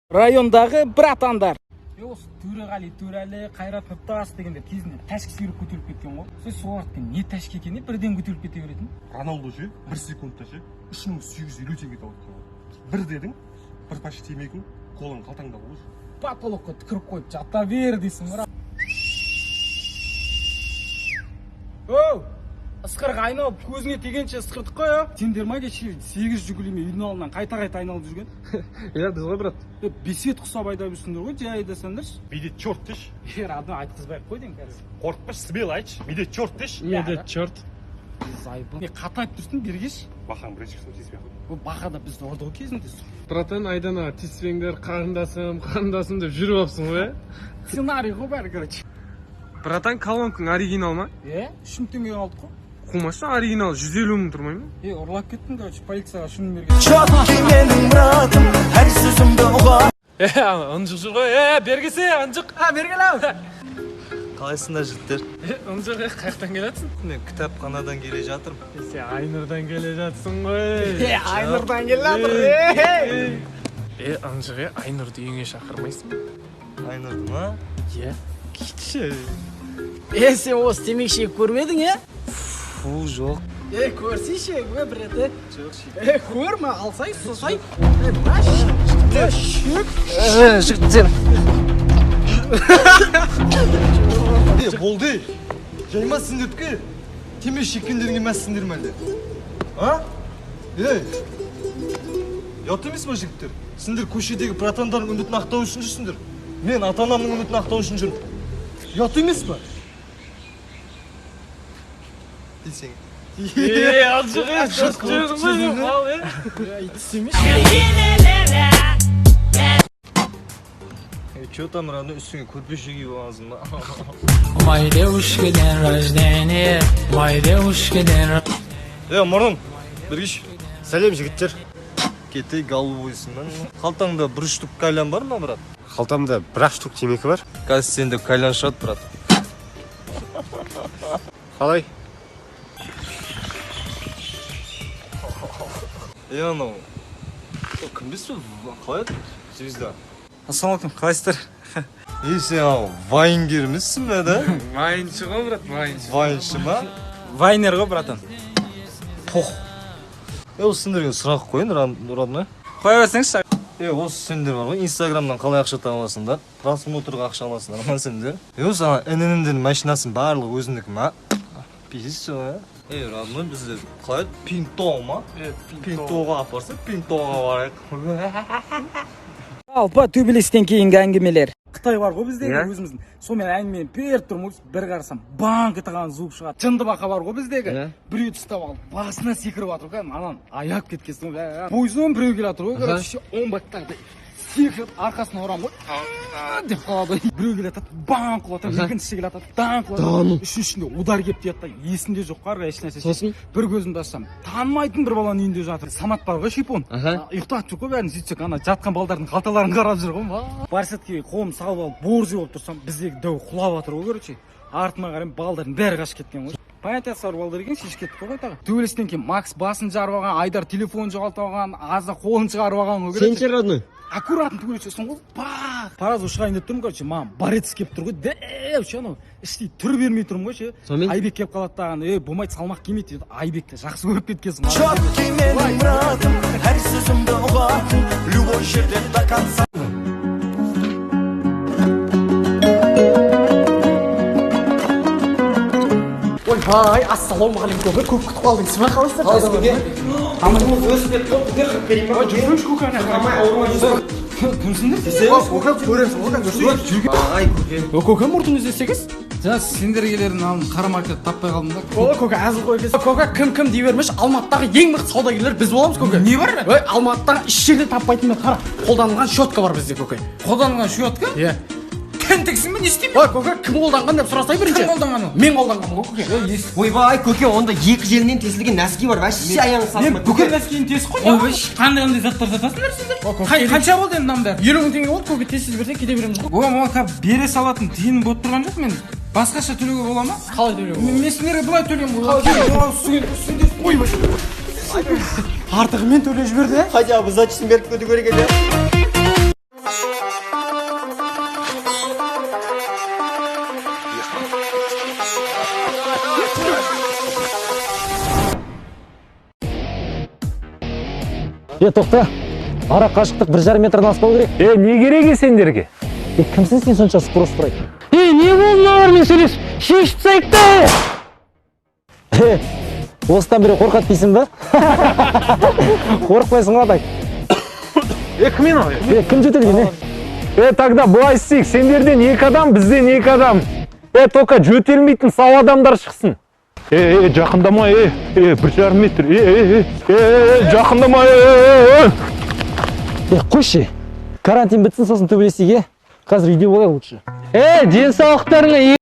Rayondагы братандар. Осы Төреғали, Төрәлі, Қайрат Нұртас дегендер кезінде тәшкі сүйреп көтеріліп кеткен ғой. Сөз соғарткен не тәшкі екеніне бірден көтеріліп кете беретін. Роналду ше, 1 секундта ше, 3850 теңге тауып кеткен. Bir дедің, бір таш темекі, қолың қалтаңда болуш. Потолокқа түкіріп қойып жата бер дейсің ғой. Оу! Ысқырға айналып көзіңе тегенше ысқырдық қой, а? Сендер ма кеше 8 жүгіліме үйдің алдынан қайта-қайта айналып жүрген? Я біз ғой, брат. Бесет құсап айдап жүрсіңдер ғой, жай айдасаңдаршы. Биде черт деш. Радым айтқызбай-ақ қой дейін қазір. Қорқпаш, смело айтшы. Биде черт деш. Неде черт. Зайбы. Не қатайып тұрсын, бергеш. Бақаң бірінші қысым тиіспей ақ. Бұл бақада бізді ұрды ғой кезінде. Братан, айдана тиіспеңдер, қарындасым деп жүріп алыпсың ғой, Сценарий ғой бәрі, короче. Братан, колонкаң оригинал ма? 3 мың теңге алдық қой. Қумашы, оригинал 150 мың тұрмай ма? Ұрлап кеттім, короче, полицияға шынын берген. Çok kimenin muratım her sözümde oğa. Ынжық жүр ғой, бергесе, ынжық. Бергелі! Қалайсыңдар жігіттер? Ынжық, қаяқтан келатсың? Мен кітапханадан келе жатырмын. Сен Айнұрдан келе жатсың ғой. Айнұрдан келе жатыр. Ынжық, Айнұрды үйіңе шақырмайсың ба? Айнұрды ма? Е, Кетші. Сен осы темекші көрмедің, Фу, жоқ. Көрсейші, бір рет, көрме, алсай, сосай. Жігіттер. Болды. Жайма сендердікі. Теме шеккендерге мәз сендер мәлді. А? Ят емес ма жігіттер? Сендер көшедегі братандардың үмітін ақтау үшін жүрсіңдер. Мен ата-анамның үмітін ақтау үшін жүрмін. Ят емес па? Дейсің. ынжық, жүрдің ғой, ал, Чё там рано үстіңе көрпеше киіп алғансың ба? Моей девушке день рождения, моей девушке день рождения. Мұрын, біргеш. Сәлем жігіттер. Кетей голубойсың. Қалтаңда бір штук кайлян бар ма, брат? Қалтамда 1 штук темекі бар. Қазір сенде кайлян шығады, брат. Қалай? Анау. Кім бесі? Қалай еді? Звезда. Ассалаумалейкум, қалайсыздар? Сен ау, вайнгер емессің бе, да? Вайншы ғой, брат, вайншы. Вайншы ма? Вайнер ғой, братан. Пох. Осы сендерге сұрақ қойын, родной. Қоя берсеңізші. Осы сендер бар ғой, инстаграмнан қалай ақша таба аласыңдар? Просмотрға ақша аласыңдар ма сендер? Осы інінімдердің машинасын барлығы өзіндікі ма? Пиздец ғой, родной, бізде қалай еді? Пинто ма? Пинтоға апарса, пинтоға барайық. Алпа төбелестен кейінгі әңгімелер. Қытай бар ғой біздегі өзіміздің. Сонымен әңгімені беріп тұрмыз, бір қарасам банк етіған звук шығады. Жынды бақа бар ғой біздегі. Біреу ұстап алып, басына секіріп жатыр ғой, анан аяп кеткесін. Пойыздан біреу келе жатыр ғой, короче, 10 баттағыдай секіріп арқасына ұрам ғой. Деп қалады. Біреу келе жатады, банк құлатыр, екіншісі келе жатады, банк құлатыр. Үшіншісінде удар кеп deyatта, есінде жоқ қар, ешнәрсе. Сосын бір көзімді ашсам, танымайтын бір баланың үйінде жатыр. Самат бар ғой, шипон. Ұйықтатып жүр ғой бәрін, сөйтсек, ана жатқан балдардың қалталарын қарап жүр ғой. Барсетке қолым салып алып, борзы болып тұрсам, біздегі дәу құлап жатыр ғой, короче. Артыма қарайым, балдардың бәрі қашып кеткен ғой. Понятиясы бар балдар екен, шешіп кетіп қой тағы. Төбелестен кейін Макс басын жарып алған, Айдар телефон жоғалтып алған, Аза қолын шығарып алған ғой. Сен родной? Аккуратно төбелесесің ғой. Бақ! Паразу шығайын деп тұрмын, короче, маған борец келіп тұр ғой. Дәу ше анау. Іштей түр бермей тұрмын ғой ше. Айбек келіп қалады даған, болмайды, салмақ келмейді дейді. Айбекті жақсы көріп кеткенсің. Çok kimenin muratım her sözümde oğa. Любой жерде до конца. Ойбай, ассалаумағалейкум. Көк күтіп қалдыңыз ба? Қалайсыздар? Аманымыз өсіп деп топ қырып берейін ба? Жүріңіз көкені. Кімсіңдер? Көке көресің, көке Ай, көке. Көке мұртын іздесеңіз? Жаңа сендергелерін қарамаркет таппай қалдым да. Көке әзіл қой кез. Көке кім дей бермеш, Алматыдағы ең мықты саудагерлер біз боламыз, көке. Не бар? Алматыдағы еш жерде таппайтын мен қара. Қолданылған щетка бар бізде, көке. Қолданылған щетка? Иә. Тентексің бе, не істеймін? Көке, кім қолданған деп сұрасай бірінші. Кім қолданған ол? Мен қолданғанмын ғой, көке. Ойбай, көке, онда екі жерінен тесілген нәски бар, вообще аяңыз салма. Мен бүкіл нәскиін тесіп қой. Ойбай, қандай заттар сатасыңдар сіздер? Қанша болды енді намдар? 50 мың теңге болды, көке, тез берсе кете береміз ғой. Оған бере салатын тиын болып тұрған жоқ, мен басқаша төлеуге бола ма? Қалай төлеуге? Мен сендерге бұлай төлеймін. Ойбай. Артығы мен төлеп жіберді. Хотя бы зачем беріп көту керек еді. Тоқта. Ара қашықтық 1,5 метрден аспау керек. Не керек сендерге? Кімсің сен сонша спрос сұрайды? Не болды мыналармен сөйлесіп? Шешіп тастайық та! Осыдан біреу қорқады дейсің ба? Қорықпайсың ғой атай. Кім мен ау? Кім жөтелген? Тогда былай істейік. Сендерден 2 адам, бізден 2 адам. Только жөтелмейтін сау адамдар шықсын. Жақындама, 1,5 метр. Жақындама, Қойшы. Карантин бітсін, сосын төбелесейік, Қазір үйде болайық лучше. денсаулықтарыңа